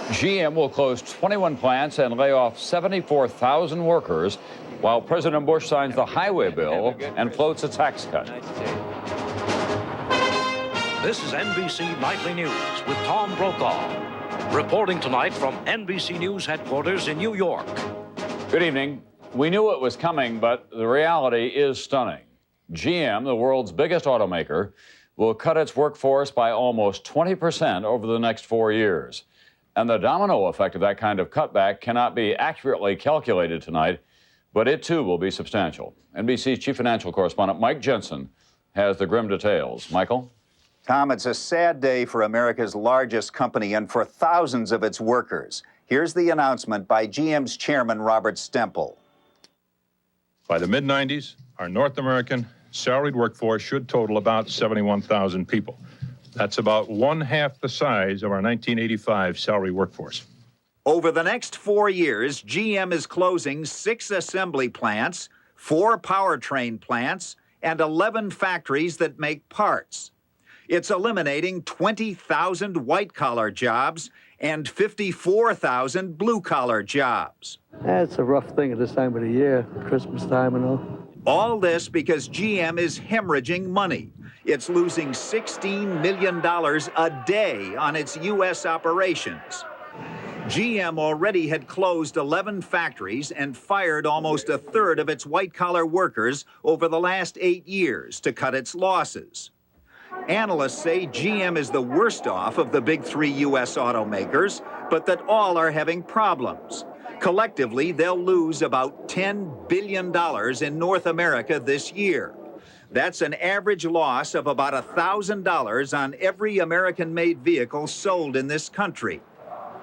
GM will close 21 plants and lay off 74,000 workers while President Bush signs the highway bill and floats a tax cut. This is NBC Nightly News with Tom Brokaw, reporting tonight from NBC News headquarters in New York. Good evening. We knew it was coming, but the reality is stunning. GM, the world's biggest automaker, will cut its workforce by almost 20% over the next 4 years. And the domino effect of that kind of cutback cannot be accurately calculated tonight, but it too will be substantial. NBC's chief financial correspondent Mike Jensen has the grim details. Michael? Tom, it's a sad day for America's largest company and for thousands of its workers. Here's the announcement by GM's chairman, Robert Stempel. By the mid-90s, our North American salaried workforce should total about 71,000 people. That's about 1/2 the size of our 1985 salary workforce. Over the next 4 years, GM is closing 6 assembly plants, 4 powertrain plants, and 11 factories that make parts. It's eliminating 20,000 white-collar jobs and 54,000 blue-collar jobs. It's a rough thing at this time of the year, Christmas time and all. All this because GM is hemorrhaging money. It's losing $16 million a day on its U.S. operations. GM already had closed 11 factories and fired almost 1/3 of its white-collar workers over the last 8 years to cut its losses. Analysts say GM is the worst off of the big 3 U.S. automakers, but that all are having problems. Collectively, they'll lose about $10 billion in North America this year. That's an average loss of about $1,000 on every American-made vehicle sold in this country.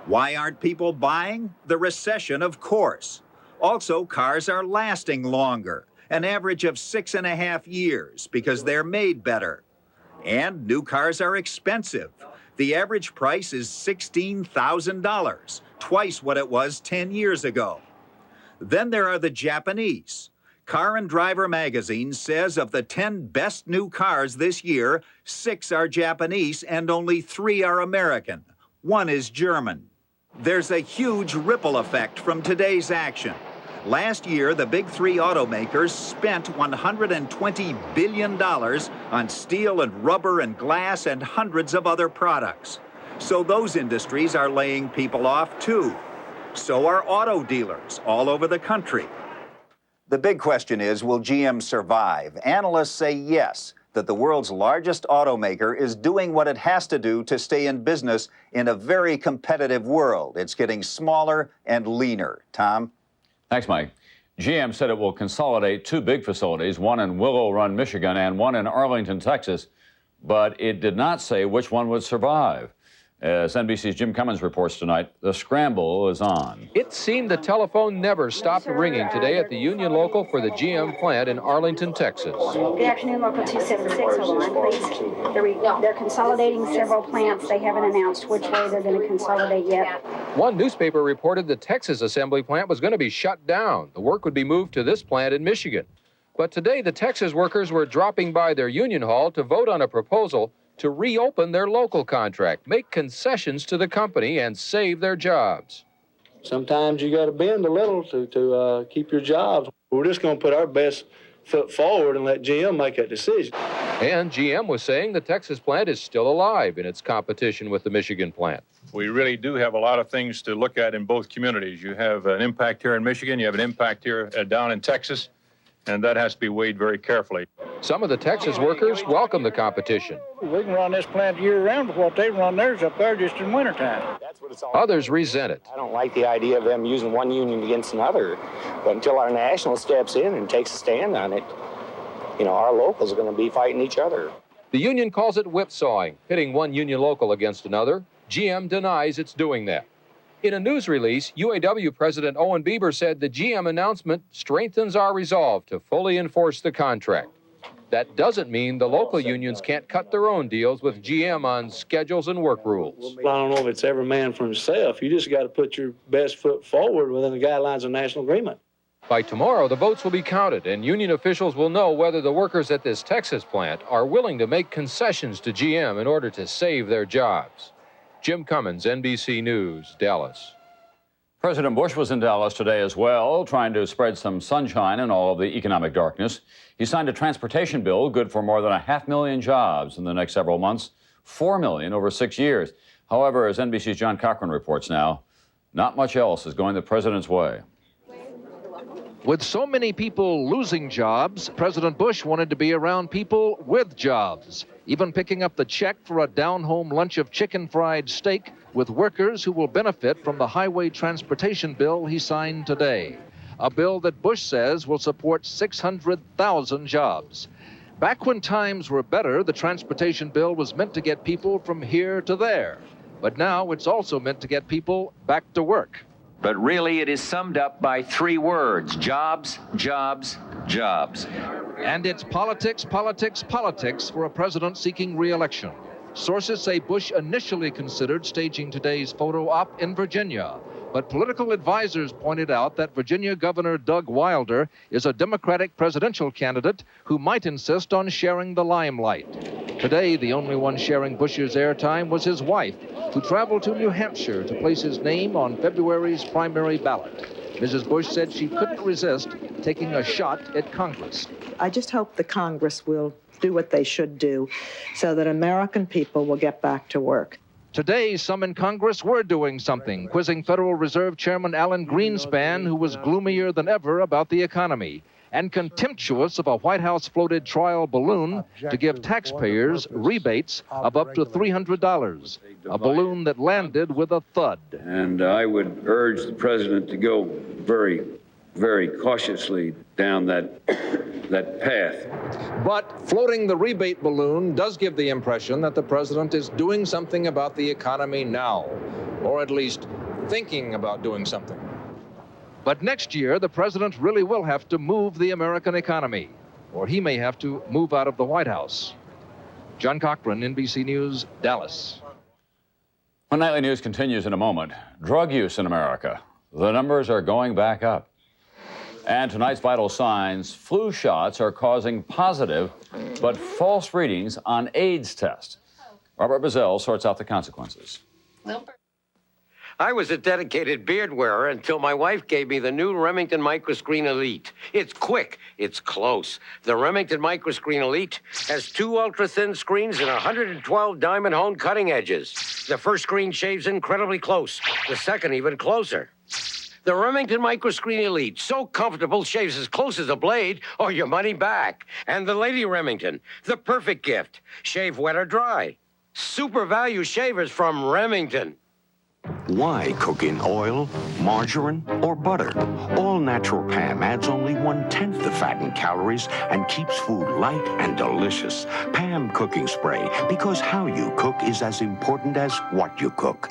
Why aren't people buying? The recession, of course. Also, cars are lasting longer, an average of 6.5 years, because they're made better. And new cars are expensive. The average price is $16,000, twice what it was 10 years ago. Then there are the Japanese. Car and Driver magazine says of the 10 best new cars this year, 6 are Japanese and only 3 are American. 1 is German. There's a huge ripple effect from today's action. Last year, the big 3 automakers spent $120 billion on steel and rubber and glass and hundreds of other products. So those industries are laying people off too. So are auto dealers all over the country. The big question is, will GM survive? Analysts say yes, that the world's largest automaker is doing what it has to do to stay in business in a very competitive world. It's getting smaller and leaner. Tom? Thanks, Mike. GM said it will consolidate 2 big facilities, one in Willow Run, Michigan, and one in Arlington, Texas, but it did not say which one would survive. As NBC's Jim Cummins reports tonight, the scramble is on. It seemed the telephone never stopped ringing today at the Union Local for the GM plant in Arlington, Texas. Good afternoon, Local 276. Hold on, please. They're consolidating several plants. They haven't announced which way they're going to consolidate yet. One newspaper reported the Texas assembly plant was going to be shut down. The work would be moved to this plant in Michigan. But today, the Texas workers were dropping by their union hall to vote on a proposal to reopen their local contract, make concessions to the company, and save their jobs. Sometimes you got to bend a little to keep your jobs. We're just going to put our best foot forward and let GM make that decision. And GM was saying the Texas plant is still alive in its competition with the Michigan plant. We really do have a lot of things to look at in both communities. You have an impact here in Michigan, you have an impact here down in Texas, and that has to be weighed very carefully. Some of the Texas workers welcome the competition. We can run this plant year-round with what they run theirs up there just in wintertime. That's what it's all Others resent it. I don't like the idea of them using one union against another, but until our national steps in and takes a stand on it, our locals are going to be fighting each other. The union calls it whipsawing, pitting one union local against another. GM denies it's doing that. In a news release, UAW President Owen Bieber said the GM announcement strengthens our resolve to fully enforce the contract. That doesn't mean the local unions can't cut their own deals with GM on schedules and work rules. I don't know if it's every man for himself. You just got to put your best foot forward within the guidelines of national agreement. By tomorrow, the votes will be counted, and union officials will know whether the workers at this Texas plant are willing to make concessions to GM in order to save their jobs. Jim Cummins, NBC News, Dallas. President Bush was in Dallas today as well, trying to spread some sunshine in all of the economic darkness. He signed a transportation bill good for more than 500,000 jobs in the next several months, 4 million over 6 years. However, as NBC's John Cochran reports now, not much else is going the president's way. With so many people losing jobs, President Bush wanted to be around people with jobs, even picking up the check for a down-home lunch of chicken fried steak with workers who will benefit from the highway transportation bill he signed today. A bill that Bush says will support 600,000 jobs. Back when times were better, the transportation bill was meant to get people from here to there. But now it's also meant to get people back to work. But really, it is summed up by 3 words: jobs, jobs, jobs. And it's politics, politics, politics for a president seeking re-election. Sources say Bush initially considered staging today's photo op in Virginia. But political advisors pointed out that Virginia Governor Doug Wilder is a Democratic presidential candidate who might insist on sharing the limelight. Today, the only one sharing Bush's airtime was his wife, who traveled to New Hampshire to place his name on February's primary ballot. Mrs. Bush said she couldn't resist taking a shot at Congress. I just hope the Congress will do what they should do so that American people will get back to work. Today, some in Congress were doing something, quizzing Federal Reserve Chairman Alan Greenspan, who was gloomier than ever about the economy, and contemptuous of a White House-floated trial balloon to give taxpayers rebates of up to $300, a balloon that landed with a thud. And I would urge the president to go very, very cautiously down that path. But floating the rebate balloon does give the impression that the president is doing something about the economy now, or at least thinking about doing something. But next year, the president really will have to move the American economy, or he may have to move out of the White House. John Cochran, NBC News, Dallas. Well, Nightly News continues in a moment. Drug use in America. The numbers are going back up. And tonight's vital signs, flu shots are causing positive but false readings on AIDS tests. Robert Bazell sorts out the consequences. I was a dedicated beard wearer until my wife gave me the new Remington Microscreen Elite. It's quick, it's close. The Remington Microscreen Elite has 2 ultra-thin screens and 112 diamond-honed cutting edges. The first screen shaves incredibly close, the second even closer. The Remington Microscreen Elite, so comfortable, shaves as close as a blade or your money back. And the Lady Remington, the perfect gift. Shave wet or dry. Super value shavers from Remington. Why cook in oil, margarine, or butter? All-natural Pam adds only 1/10 the fat and calories and keeps food light and delicious. Pam Cooking Spray, because how you cook is as important as what you cook.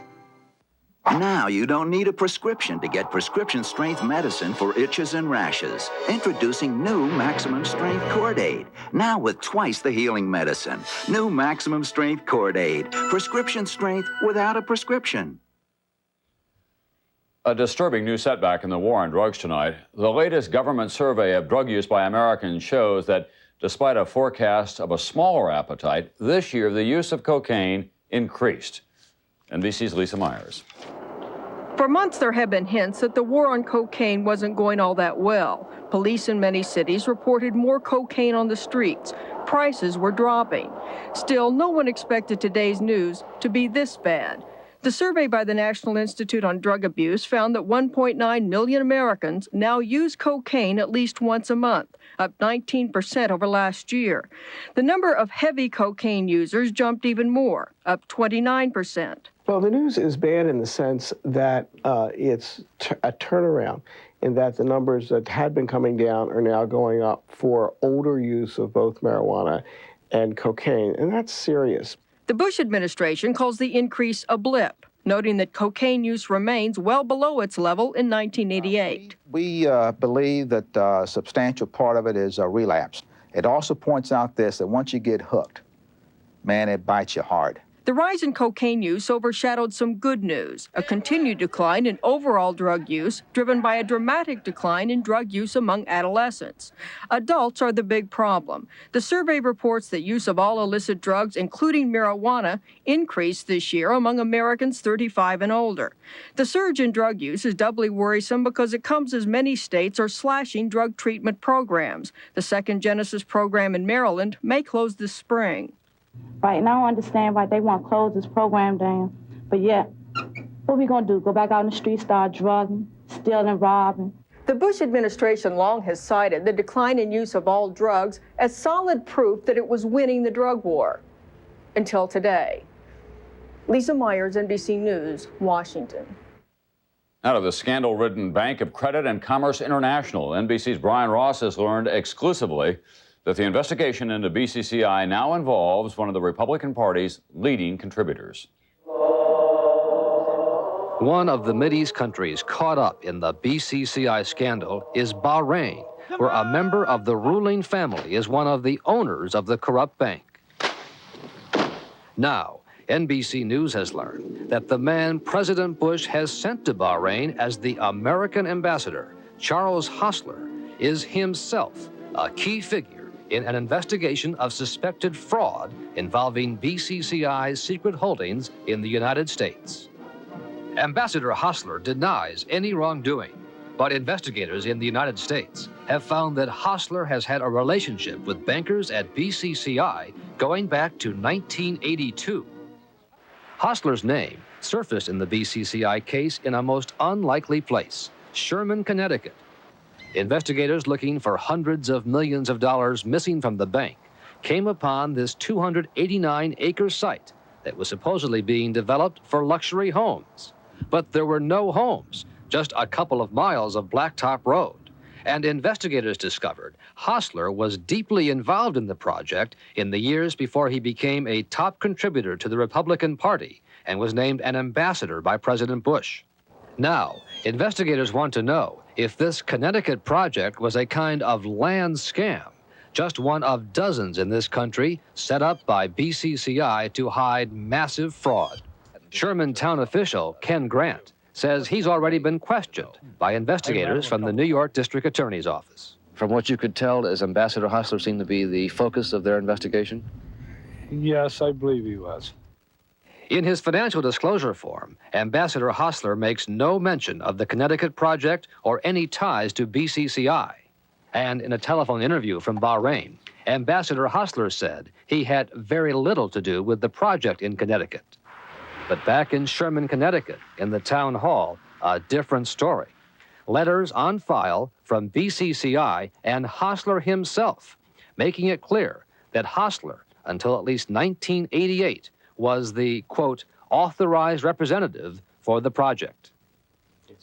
Now you don't need a prescription to get prescription-strength medicine for itches and rashes. Introducing new maximum-strength Cord-Aid. Now with twice the healing medicine. New maximum-strength Cord-Aid. Prescription strength without a prescription. A disturbing new setback in the war on drugs tonight. The latest government survey of drug use by Americans shows that despite a forecast of a smaller appetite, this year the use of cocaine increased. NBC's Lisa Myers. For months, there have been hints that the war on cocaine wasn't going all that well. Police in many cities reported more cocaine on the streets. Prices were dropping. Still, no one expected today's news to be this bad. The survey by the National Institute on Drug Abuse found that 1.9 million Americans now use cocaine at least once a month, up 19% over last year. The number of heavy cocaine users jumped even more, up 29%. Well, the news is bad in the sense that it's a turnaround, in that the numbers that had been coming down are now going up for older use of both marijuana and cocaine, and that's serious. The Bush administration calls the increase a blip, noting that cocaine use remains well below its level in 1988. We believe that a substantial part of it is a relapse. It also points out this, that once you get hooked, man, it bites you hard. The rise in cocaine use overshadowed some good news, a continued decline in overall drug use, driven by a dramatic decline in drug use among adolescents. Adults are the big problem. The survey reports that use of all illicit drugs, including marijuana, increased this year among Americans 35 and older. The surge in drug use is doubly worrisome because it comes as many states are slashing drug treatment programs. The second Genesis program in Maryland may close this spring. Right, and I don't understand why they want to close this program down. But yet, what are we going to do? Go back out in the street, start drugging, stealing, robbing? The Bush administration long has cited the decline in use of all drugs as solid proof that it was winning the drug war. Until today. Lisa Myers, NBC News, Washington. Out of the scandal-ridden Bank of Credit and Commerce International, NBC's Brian Ross has learned exclusively that the investigation into BCCI now involves one of the Republican Party's leading contributors. One of the Mideast countries caught up in the BCCI scandal is Bahrain, where a member of the ruling family is one of the owners of the corrupt bank. Now, NBC News has learned that the man President Bush has sent to Bahrain as the American ambassador, Charles Hostler, is himself a key figure in an investigation of suspected fraud involving BCCI's secret holdings in the United States. Ambassador Hostler denies any wrongdoing, but investigators in the United States have found that Hostler has had a relationship with bankers at BCCI going back to 1982. Hostler's name surfaced in the BCCI case in a most unlikely place, Sherman, Connecticut. Investigators looking for hundreds of millions of dollars missing from the bank came upon this 289-acre site that was supposedly being developed for luxury homes. But there were no homes, just a couple of miles of blacktop road. And investigators discovered Hostler was deeply involved in the project in the years before he became a top contributor to the Republican Party and was named an ambassador by President Bush. Now, investigators want to know if this Connecticut project was a kind of land scam, just one of dozens in this country set up by BCCI to hide massive fraud. Sherman town official Ken Grant says he's already been questioned by investigators from the New York District Attorney's Office. From what you could tell, does Ambassador Hostler seem to be the focus of their investigation? Yes, I believe he was. In his financial disclosure form, Ambassador Hostler makes no mention of the Connecticut project or any ties to BCCI. And in a telephone interview from Bahrain, Ambassador Hostler said he had very little to do with the project in Connecticut. But back in Sherman, Connecticut, in the town hall, a different story. Letters on file from BCCI and Hostler himself, making it clear that Hostler, until at least 1988, was the, quote, authorized representative for the project.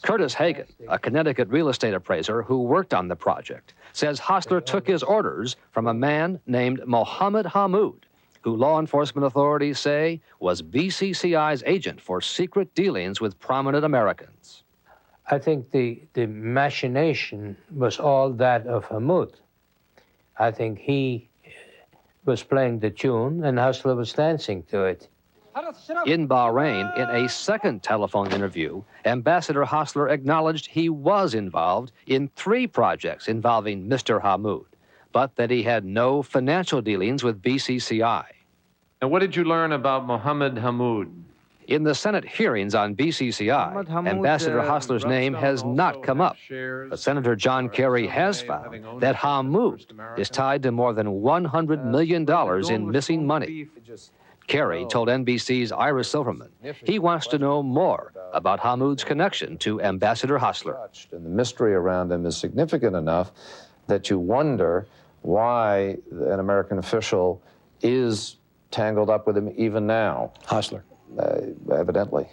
Curtis Hagan, a Connecticut real estate appraiser who worked on the project, says Hostler took his orders from a man named Mohammed Hammoud, who law enforcement authorities say was BCCI's agent for secret dealings with prominent Americans. I think the machination was all that of Hammoud. I think he was playing the tune and Hostler was dancing to it. In Bahrain, in a second telephone interview, Ambassador Hostler acknowledged he was involved in 3 projects involving Mr. Hammoud, but that he had no financial dealings with BCCI. And what did you learn about Mohammed Hammoud? In the Senate hearings on BCCI, Ambassador Hostler's name has not come up. But Senator John Kerry has found that Hammoud is tied to more than $100 million in missing money. Kerry told NBC's Ira Silverman he wants to know more about Hammoud's connection to Ambassador Hostler. And the mystery around him is significant enough that you wonder why an American official is tangled up with him even now. Hostler. Evidently.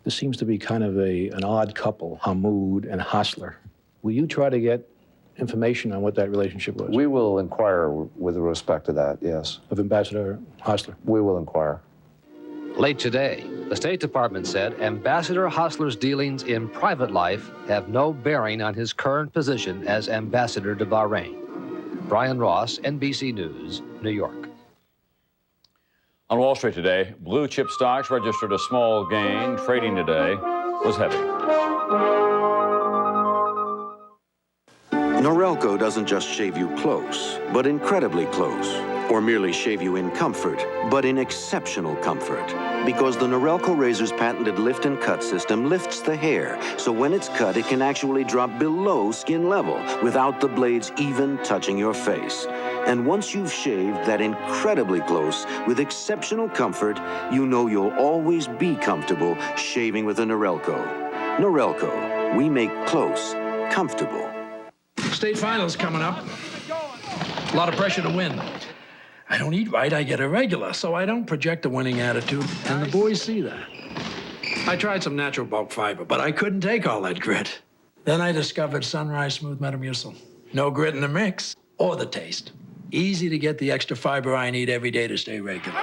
This seems to be kind of an odd couple, Hammoud and Hostler. Will you try to get information on what that relationship was? We will inquire with respect to that, yes. Of Ambassador Hostler? We will inquire. Late today, the State Department said Ambassador Hostler's dealings in private life have no bearing on his current position as ambassador to Bahrain. Brian Ross, NBC News, New York. On Wall Street today, blue chip stocks registered a small gain. Trading today was heavy. Norelco doesn't just shave you close, but incredibly close. Or merely shave you in comfort, but in exceptional comfort. Because the Norelco razor's patented lift and cut system lifts the hair, so when it's cut, it can actually drop below skin level without the blades even touching your face. And once you've shaved that incredibly close with exceptional comfort, you know you'll always be comfortable shaving with a Norelco. Norelco, we make close comfortable. State finals coming up. A lot of pressure to win. I don't eat right, I get irregular, so I don't project a winning attitude, and the boys see that. I tried some natural bulk fiber, but I couldn't take all that grit. Then I discovered Sunrise Smooth Metamucil. No grit in the mix or the taste. Easy to get the extra fiber I need every day to stay regular.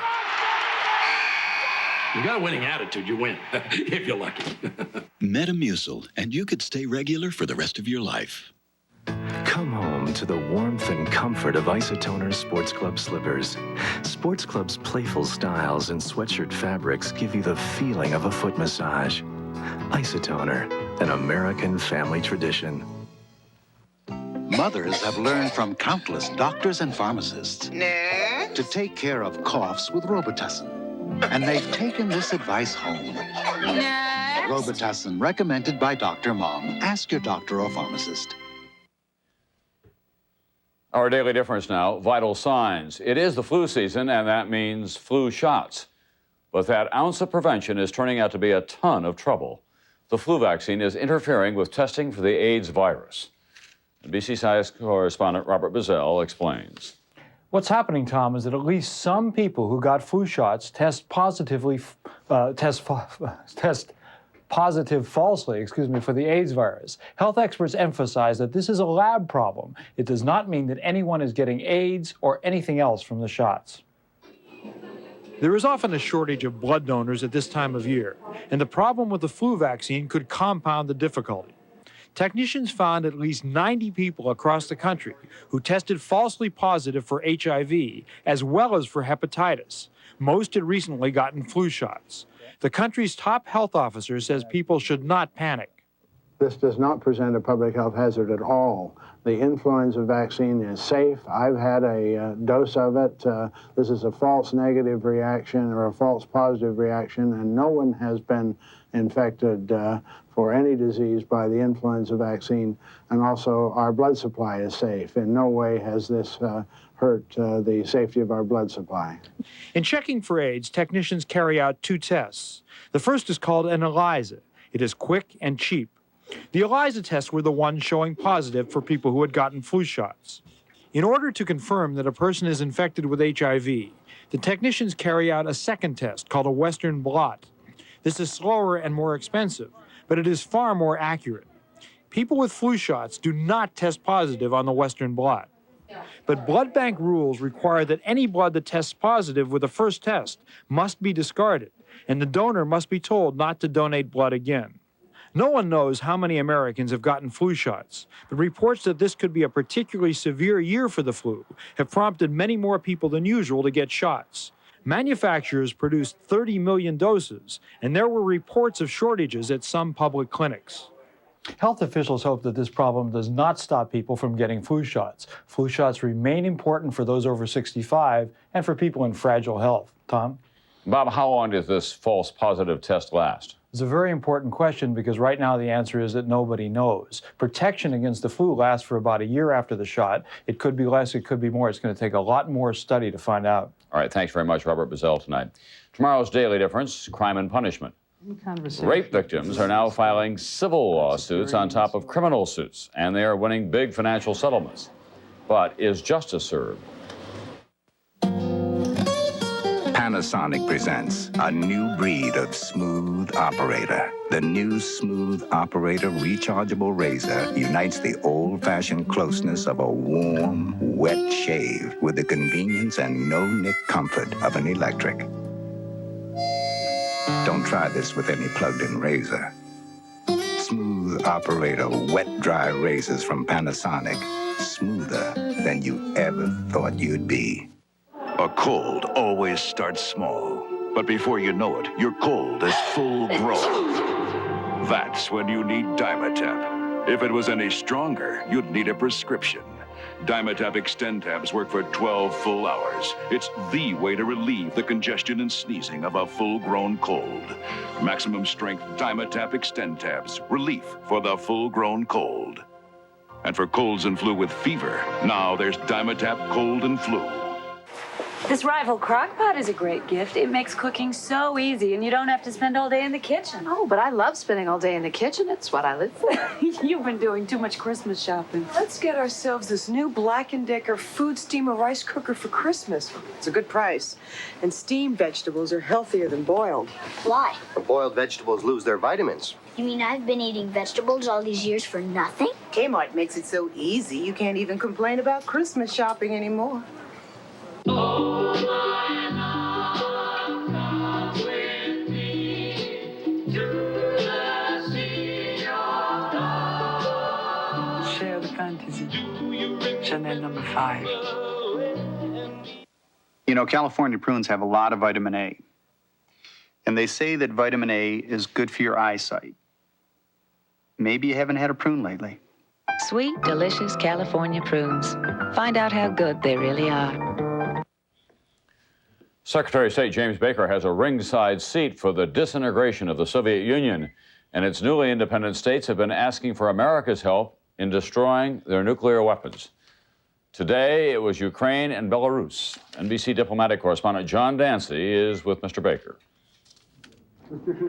You got a winning attitude, you win, if you're lucky. Metamucil, and you could stay regular for the rest of your life. Come home to the warmth and comfort of Isotoner's Sports Club slippers. Sports Club's playful styles and sweatshirt fabrics give you the feeling of a foot massage. Isotoner, an American family tradition. Mothers have learned from countless doctors and pharmacists to take care of coughs with Robitussin. And they've taken this advice home. Robitussin, recommended by Dr. Mom. Ask your doctor or pharmacist. Our daily difference now, vital signs. It is the flu season, and that means flu shots. But that ounce of prevention is turning out to be a ton of trouble. The flu vaccine is interfering with testing for the AIDS virus. NBC Science correspondent Robert Bazell explains. What's happening, Tom, is that at least some people who got flu shots test positive falsely, for the AIDS virus. Health experts emphasize that this is a lab problem. It does not mean that anyone is getting AIDS or anything else from the shots. There is often a shortage of blood donors at this time of year, and the problem with the flu vaccine could compound the difficulty. Technicians found at least 90 people across the country who tested falsely positive for HIV as well as for hepatitis. Most had recently gotten flu shots. The country's top health officer says people should not panic. This does not present a public health hazard at all. The influenza vaccine is safe. I've had a dose of it. This is a false negative reaction or a false positive reaction, and no one has been infected for any disease by the influenza vaccine. And also, our blood supply is safe. In no way has this hurt the safety of our blood supply. In checking for AIDS, technicians carry out two tests. The first is called an ELISA. It is quick and cheap. The ELISA tests were the ones showing positive for people who had gotten flu shots. In order to confirm that a person is infected with HIV, the technicians carry out a second test called a Western blot. This is slower and more expensive, but it is far more accurate. People with flu shots do not test positive on the Western blot. But blood bank rules require that any blood that tests positive with the first test must be discarded, and the donor must be told not to donate blood again. No one knows how many Americans have gotten flu shots, but reports that this could be a particularly severe year for the flu have prompted many more people than usual to get shots. Manufacturers produced 30 million doses, and there were reports of shortages at some public clinics. Health officials hope that this problem does not stop people from getting flu shots. Flu shots remain important for those over 65 and for people in fragile health. Tom? Bob, how long does this false positive test last? It's a very important question because right now the answer is that nobody knows. Protection against the flu lasts for about a year after the shot. It could be less, it could be more. It's going to take a lot more study to find out. All right, thanks very much, Robert Bazell, tonight. Tomorrow's Daily Difference, crime and punishment. Rape victims are now filing civil lawsuits on top of criminal suits, and they are winning big financial settlements. But is justice served? Panasonic presents a new breed of smooth operator. The new Smooth Operator rechargeable razor unites the old-fashioned closeness of a warm, wet shave with the convenience and no-nick comfort of an electric. Don't try this with any plugged-in razor. Smooth Operator wet-dry razors from Panasonic. Smoother than you ever thought you'd be. A cold always starts small, but before you know it, your cold is full grown. That's when you need Dimetapp. If it was any stronger, you'd need a prescription. Dimetapp Extend tabs work for 12 full hours. It's the way to relieve the congestion and sneezing of a full-grown cold. Maximum strength Dimetapp Extend tabs. Relief for the full-grown cold. And for colds and flu with fever, now there's Dimetapp Cold and Flu. This Rival Crock-Pot is a great gift. It makes cooking so easy, and you don't have to spend all day in the kitchen. Oh, but I love spending all day in the kitchen. It's what I live for. You've been doing too much Christmas shopping. Let's get ourselves this new Black & Decker food steamer rice cooker for Christmas. It's a good price. And steamed vegetables are healthier than boiled. Why? Boiled vegetables lose their vitamins. You mean I've been eating vegetables all these years for nothing? Kmart makes it so easy you can't even complain about Christmas shopping anymore. Share the fantasy. Chanel number 5. You know, California prunes have a lot of vitamin A. And they say that vitamin A is good for your eyesight. Maybe you haven't had a prune lately. Sweet, delicious California prunes. Find out how good they really are. Secretary of State James Baker has a ringside seat for the disintegration of the Soviet Union, and its newly independent states have been asking for America's help in destroying their nuclear weapons. Today, it was Ukraine and Belarus. NBC diplomatic correspondent John Dancy is with Mr. Baker.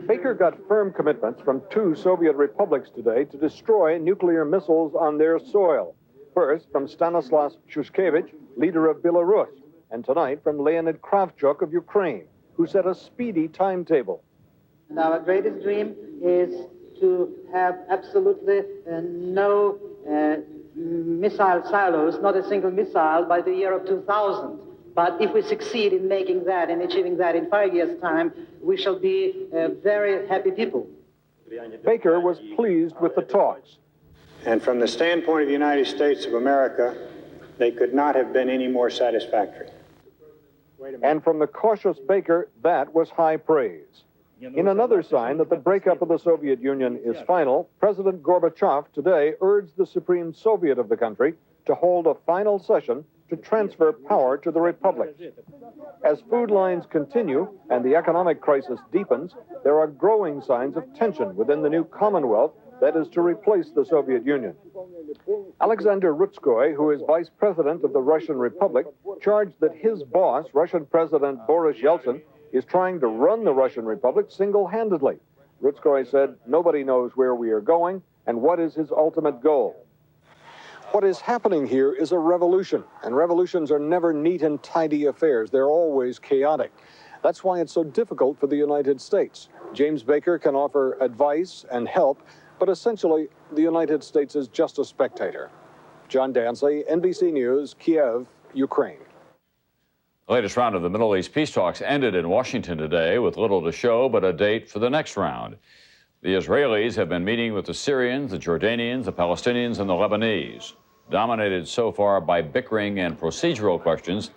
Baker got firm commitments from 2 Soviet republics today to destroy nuclear missiles on their soil. First, from Stanislav Shushkevich, leader of Belarus, and tonight from Leonid Kravchuk of Ukraine, who set a speedy timetable. And our greatest dream is to have absolutely no missile silos, not a single missile, by the year of 2000. But if we succeed in making that and achieving that in 5 years' time, we shall be very happy people. Baker was pleased with the talks. And from the standpoint of the United States of America, they could not have been any more satisfactory. And from the cautious Baker, that was high praise. In another sign that the breakup of the Soviet Union is final, President Gorbachev today urged the Supreme Soviet of the country to hold a final session to transfer power to the republic. As food lines continue and the economic crisis deepens, there are growing signs of tension within the new Commonwealth that is to replace the Soviet Union. Alexander Rutskoy, who is vice president of the Russian Republic, charged that his boss, Russian President Boris Yeltsin, is trying to run the Russian Republic single-handedly. Rutskoy said, "Nobody knows where we are going and what is his ultimate goal." What is happening here is a revolution, and revolutions are never neat and tidy affairs. They're always chaotic. That's why it's so difficult for the United States. James Baker can offer advice and help, but essentially, the United States is just a spectator. John Dancy, NBC News, Kiev, Ukraine. The latest round of the Middle East peace talks ended in Washington today with little to show but a date for the next round. The Israelis have been meeting with the Syrians, the Jordanians, the Palestinians, and the Lebanese. Dominated so far by bickering and procedural questions,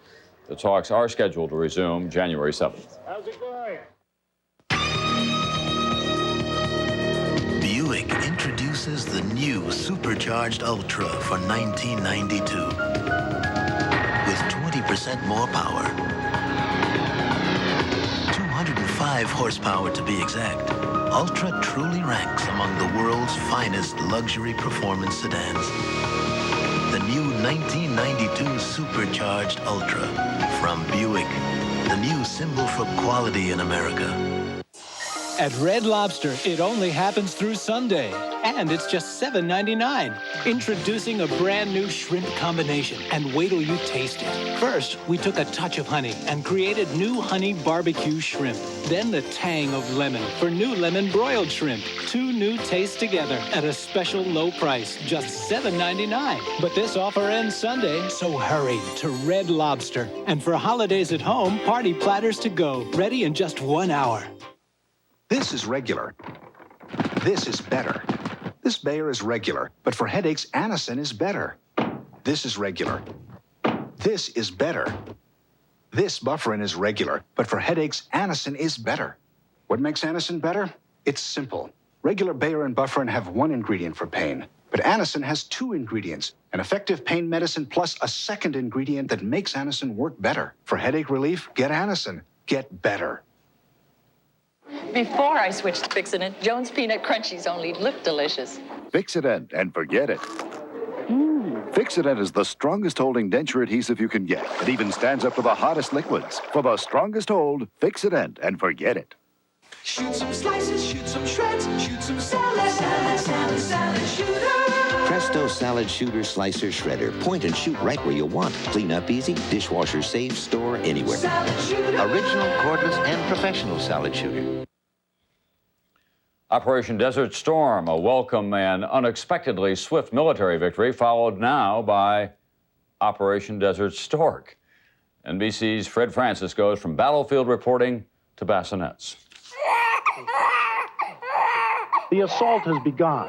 the talks are scheduled to resume January 7th. How's it going? Buick introduces the new supercharged Ultra for 1992 with 20% more power, 205 horsepower to be exact. Ultra truly ranks among the world's finest luxury performance sedans. The new 1992 supercharged Ultra from Buick, the new symbol for quality in America. At Red Lobster, it only happens through Sunday, and it's just $7.99. Introducing a brand new shrimp combination, and wait till you taste it. First, we took a touch of honey and created new honey barbecue shrimp. Then the tang of lemon for new lemon broiled shrimp. 2 new tastes together at a special low price, just $7.99. But this offer ends Sunday, so hurry to Red Lobster. And for holidays at home, party platters to go, ready in just 1 hour. This is regular. This is better. This Bayer is regular, but for headaches, Anacin is better. This is regular. This is better. This Bufferin is regular, but for headaches, Anacin is better. What makes Anacin better? It's simple. Regular Bayer and Bufferin have one ingredient for pain, but Anacin has two ingredients, an effective pain medicine plus a second ingredient that makes Anacin work better. For headache relief, get Anacin. Get better. Before I switched to Fix-It, Jones Peanut Crunchies only looked delicious. Fix-It and forget it. Fix-It is the strongest holding denture adhesive you can get. It even stands up to the hottest liquids. For the strongest hold, Fix-It and forget it. Shoot some slices, shoot some shreds, shoot some salad, salad, salad, salad shooter. Presto Salad Shooter Slicer Shredder. Point and shoot right where you want. Clean up easy, dishwasher safe, store anywhere. Salad shooter. Original, cordless, and professional salad shooter. Operation Desert Storm, a welcome and unexpectedly swift military victory, followed now by Operation Desert Stork. NBC's Fred Francis goes from battlefield reporting to bassinets. The assault has begun.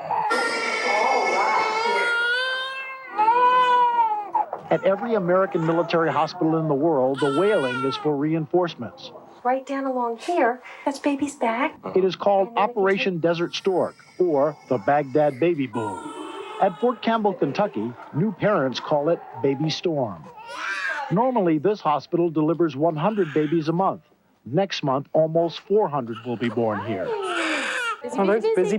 At every American military hospital in the world, the wailing is for reinforcements. Right down along here, that's baby's back. It is called Operation Desert Stork, or the Baghdad Baby Boom. At Fort Campbell, Kentucky, new parents call it Baby Storm. Normally, this hospital delivers 100 babies a month. Next month, almost 400 will be born here. Busy.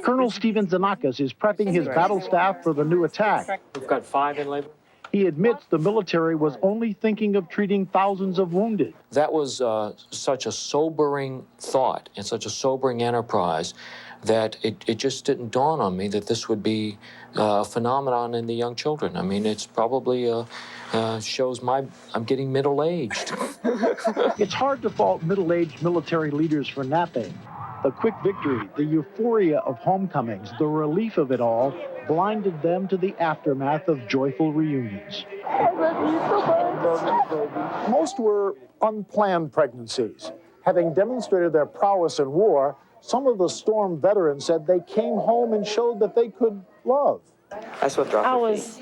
Colonel Steven Zanakis is prepping his battle staff for the new attack. We've got 5 in labor. He admits the military was only thinking of treating thousands of wounded. That was such a sobering thought and such a sobering enterprise that it just didn't dawn on me that this would be a phenomenon in the young children. I mean, it's probably shows I'm getting middle-aged. It's hard to fault middle-aged military leaders for napping. The quick victory, the euphoria of homecomings, the relief of it all blinded them to the aftermath of joyful reunions. I love you so much. Most were unplanned pregnancies. Having demonstrated their prowess in war, some of the Storm veterans said they came home and showed that they could love. That's what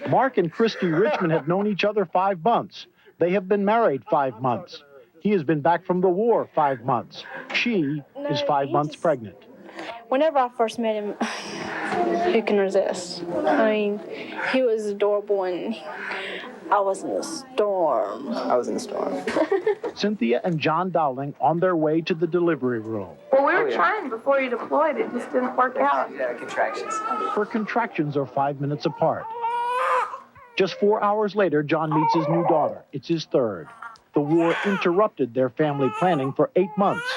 Mark and Christy Richmond have known each other 5 months. They have been married 5 months. He has been back from the war 5 months. She is 5 months pregnant. Whenever I first met him, who can resist? I mean, he was adorable and I was in a storm. Cynthia and John Dowling on their way to the delivery room. Well, we were trying before he deployed. It just didn't work out. Contractions. Her contractions are 5 minutes apart. Just 4 hours later, John meets his new daughter. It's his third. The war interrupted their family planning for 8 months,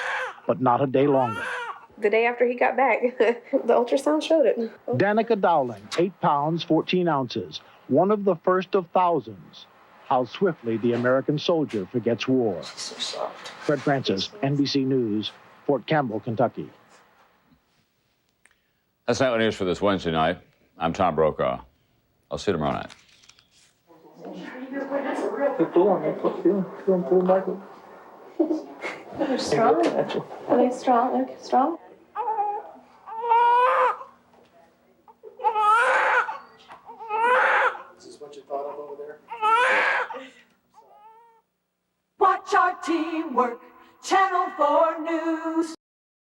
but not a day longer. The day after he got back, the ultrasound showed it. Danica Dowling, 8 pounds, 14 ounces, one of the first of thousands. How swiftly the American soldier forgets war. Fred Francis, NBC News, Fort Campbell, Kentucky. That's nightly news for this Wednesday night. I'm Tom Brokaw. I'll see you tomorrow night. They're strong. Are they strong? They're strong? Is this what you thought of over there? Watch our teamwork, Channel 4 News.